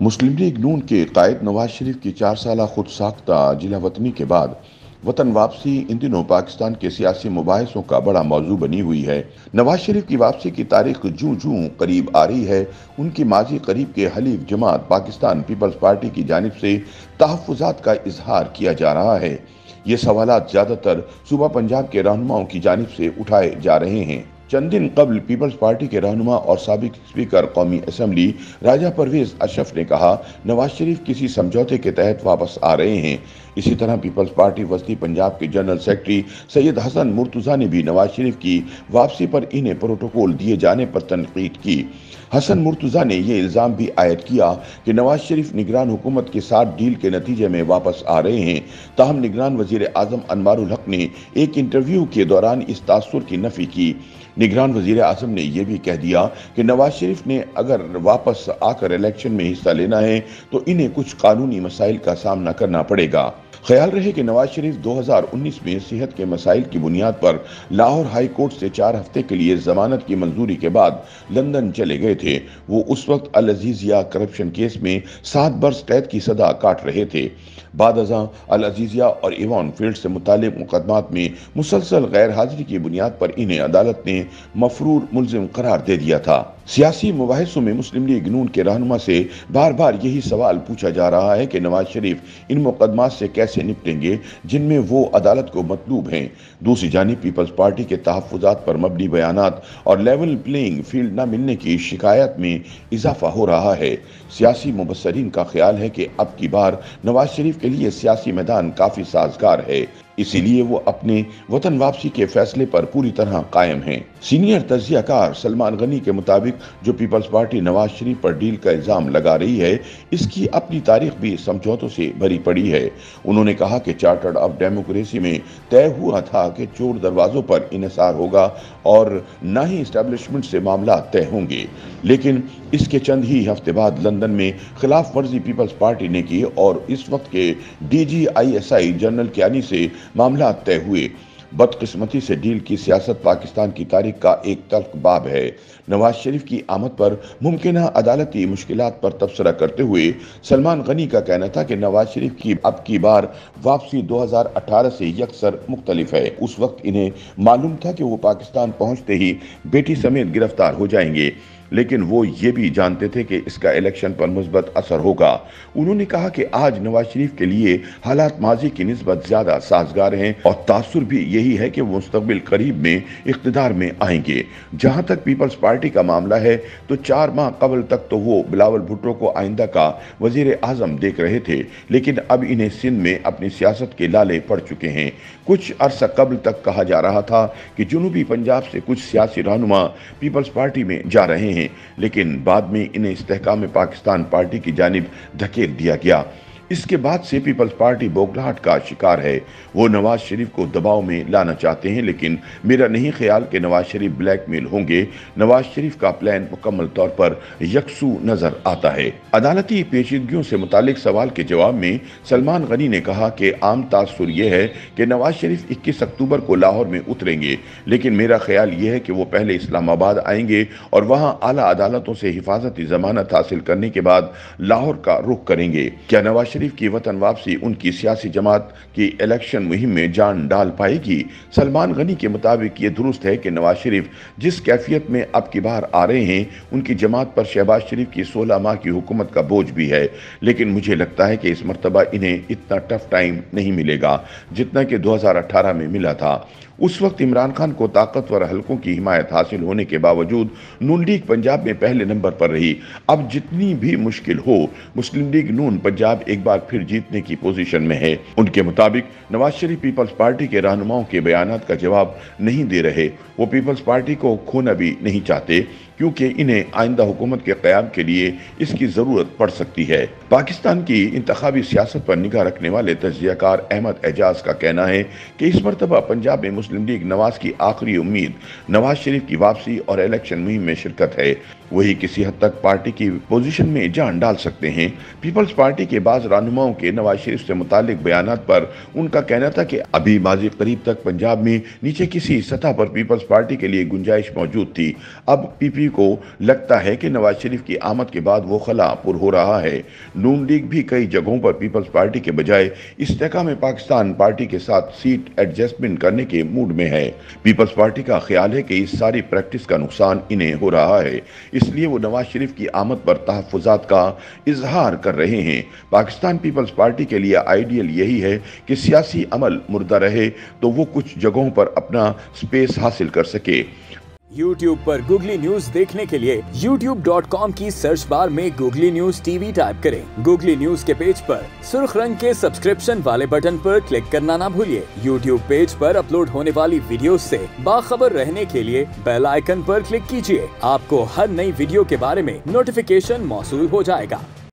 मुस्लिम league नून के कायद नवाज शरीफ की 4 साला खुद साख्ता जिला वतनी के बाद वतन वापसी इन दिनों पाकिस्तान के सियासी मुबाहिसों का बड़ा मौजू बनी हुई है। नवाज शरीफ की वापसी की तारीख जूं जूं करीब आ रही है, उनकी माजी करीब के हलीफ जमात पाकिस्तान पीपल्स पार्टी की जानिब से तहफ़्फ़ुज़ात का इजहार किया जा रहा है। ये सवालात ज़्यादातर सूबा पंजाब के रहनुमाओं की जानिब से उठाए जा रहे हैं। चंद दिन कबल पीपल्स पार्टी के रहनुमा और साबिक स्पीकर कौमी असम्बली राजा परवेज अशरफ ने कहा, नवाज शरीफ किसी समझौते के तहत वापस आ रहे हैं। इसी तरह पीपल्स पार्टी वस्ती पंजाब के जनरल सेक्रेटरी सैयद हसन मुर्तज़ा ने भी नवाज शरीफ की वापसी पर इन्हें प्रोटोकॉल दिए जाने पर तनकीद की। हसन मुर्तज़ा ने यह इल्ज़ाम भी आयद किया कि नवाज शरीफ निगरान हुकूमत के साथ डील के नतीजे में वापस आ रहे हैं। ताहम निगरान वज़ीर आज़म अनवारुल हक ने एक इंटरव्यू के दौरान इस तासुर की नफी की। निगरान वज़ीर आज़म ने यह भी कह दिया कि नवाज शरीफ ने अगर वापस आकर इलेक्शन में हिस्सा लेना है तो इन्हें कुछ कानूनी मसाइल का सामना करना पड़ेगा। ख्याल रहे कि नवाज शरीफ 2019 में सेहत के मसाइल की बुनियाद पर लाहौर हाई कोर्ट से 4 हफ्ते के लिए जमानत की मंजूरी के बाद लंदन चले गए थे। वो उस वक्त अल अजीजिया करप्शन केस में 7 बरस कैद की सजा काट रहे थे। बाद अज़ां अल अजीजिया और एवान फील्ड से मुतालिक मुकदमात में मुसलसल गैर हाजिरी की बुनियाद पर इन्हें अदालत ने मफरूर मुल्जिम करार दे दिया था। सियासी मुबाहिसों में मुस्लिम लीग नून के रहनुमा से बार बार यही सवाल पूछा जा रहा है कि नवाज शरीफ इन मुकदमात से कैसे निपटेंगे जिनमें वो अदालत को मतलूब हैं। दूसरी जानिब पीपल्स पार्टी के तहफ़्फ़ुज़ात पर मबनी बयानात और लेवल प्लेइंग फील्ड न मिलने की शिकायत में इजाफा हो रहा है। सियासी मुबस्सरीन का ख्याल है कि अब की बार नवाज शरीफ के लिए सियासी मैदान काफी साजगार है, इसीलिए वो अपने वतन वापसी के फैसले पर पूरी तरह कायम हैं। सीनियर तज्ज़ियाकार सलमान गनी के मुताबिक जो पीपल्स पार्टी नवाज शरीफ पर डील का इल्जाम लगा रही है, इसकी अपनी तारीख भी समझौतों से भरी पड़ी है। उन्होंने कहा कि चार्टर्ड ऑफ डेमोक्रेसी में तय हुआ था कि चोर दरवाजों पर इन्हिसार होगा और न ही एस्टेब्लिशमेंट से मामला तय होंगे, लेकिन इसके चंद ही हफ्ते बाद लंदन में खिलाफ वर्जी पीपल्स पार्टी ने की और इस वक्त के DGISI जनरल कियानी से मामला तय हुए। बदकिस्मती से डील की सियासत पाकिस्तान की तारीख का एक तल्ख बाब है। नवाज शरीफ की आमद पर मुमकिना अदालती मुश्किलात पर तबसरा करते हुए सलमान गनी का कहना था कि नवाज शरीफ की अब की बार वापसी 2018 से यकसर मुख्तलिफ है। उस वक्त इन्हें मालूम था कि वो पाकिस्तान पहुंचते ही बेटी समेत गिरफ्तार हो जाएंगे, लेकिन वो ये भी जानते थे कि इसका इलेक्शन पर मुस्बत असर होगा। उन्होंने कहा कि आज नवाज शरीफ के लिए हालात माजी की निस्बत ज्यादा साजगार हैं और तासुर भी यही है कि वो मुस्तकबिल करीब में इख्तिदार में आएंगे। जहां तक पीपल्स पार्टी का मामला है तो 4 माह कबल तक तो वो बिलावल भुट्टो को आइंदा का वजीर आजम देख रहे थे, लेकिन अब इन्हें सिंध में अपनी सियासत के लाले पड़ चुके हैं। कुछ अरसा कबल तक कहा जा रहा था कि जुनूबी पंजाब से कुछ सियासी रहनुमा पीपल्स पार्टी में जा रहे हैं, लेकिन बाद में इन्हें इस्तेहकाम पाकिस्तान पार्टी की जानिब धकेल दिया गया। इसके बाद से पीपल्स पार्टी बौखलाहट का शिकार है। वो नवाज शरीफ को दबाव में लाना चाहते हैं, लेकिन मेरा नहीं ख्याल कि नवाज शरीफ ब्लैकमेल होंगे। नवाज शरीफ का प्लान मुकम्मल तौर पर यकसू नजर आता है। अदालती पेचीदगियों से मुतालिक सवाल के जवाब में सलमान गनी ने कहा कि आम तासुर यह है कि नवाज शरीफ 21 अक्टूबर को लाहौर में उतरेंगे, लेकिन मेरा ख्याल यह है कि वो पहले इस्लामाबाद आएंगे और वहां आला अदालतों से हिफाजती जमानत हासिल करने के बाद लाहौर का रुख करेंगे। क्या नवाज शरीफ की वतन वापसी उनकी सियासी जमात की इलेक्शन मुहिम में जान डाल पाएगी? सलमान गनी के मुताबिक ये दुरुस्त है कि नवाज शरीफ जिस कैफियत में अब की बार आ रहे हैं, उनकी जमात पर शहबाज शरीफ की 16 माह की हुकूमत का बोझ भी है, लेकिन मुझे लगता है कि इस मर्तबा इन्हें इतना टफ टाइम नहीं मिलेगा जितना कि 2018 में मिला था। उस वक्त इमरान खान को ताकतवर हलकों की हिमायत हासिल होने के बावजूद नून लीग पंजाब में पहले नंबर पर रही। अब जितनी भी मुश्किल हो, मुस्लिम लीग नून पंजाब एक बार फिर जीतने की पोजीशन में है। उनके मुताबिक नवाज शरीफ पीपल्स पार्टी के रहनुमाओं के बयानात का जवाब नहीं दे रहे। वो पीपल्स पार्टी को खोना भी नहीं चाहते, क्योंकि इन्हें आइंदा हुकूमत के क़याम के लिए इसकी ज़रूरत पड़ सकती है। पाकिस्तान की इंतखाबी सियासत पर निगाह रखने वाले तज्ज़ियाकार अहमद एजाज का कहना है कि इस मरतबा पंजाब में मुस्लिम लीग नवाज की आखिरी उम्मीद नवाज शरीफ की वापसी और इलेक्शन मुहिम में शिरकत है। वही किसी हद तक पार्टी की पोजीशन में जान डाल सकते हैं। पीपल्स पार्टी के बाज़ रहनुमाओं के नवाज शरीफ से मुतालिक बयानात पर उनका कहना था कि अभी माजी करीब तक पंजाब में नीचे किसी सतह पर पीपल्स पार्टी के लिए गुंजाइश मौजूद थी। अब पीपी को लगता है कि नवाज शरीफ की आमद के बाद वो खला पुर हो रहा है। नून लीग भी कई जगहों पर पीपल्स पार्टी के बजाय इस्तेकाम पाकिस्तान पार्टी के साथ सीट एडजस्टमेंट करने के मूड में है। पीपल्स पार्टी का ख्याल है कि इस सारी प्रैक्टिस का नुकसान इन्हें हो रहा है, इसलिए वो नवाज शरीफ की आमद पर तहफ़्फ़ुज़ात का इजहार कर रहे हैं। पाकिस्तान पीपल्स पार्टी के लिए आइडियल यही है कि सियासी अमल मुर्दा रहे तो वो कुछ जगहों पर अपना स्पेस हासिल कर सके। YouTube पर गूगली न्यूज देखने के लिए youtube.com की सर्च बार में गूगली न्यूज टीवी टाइप करें। गूगली न्यूज के पेज पर सुर्ख रंग के सब्सक्रिप्शन वाले बटन पर क्लिक करना ना भूलिए। YouTube पेज पर अपलोड होने वाली वीडियोस से बाखबर रहने के लिए बेल आइकन पर क्लिक कीजिए। आपको हर नई वीडियो के बारे में नोटिफिकेशन मौसूल हो जाएगा।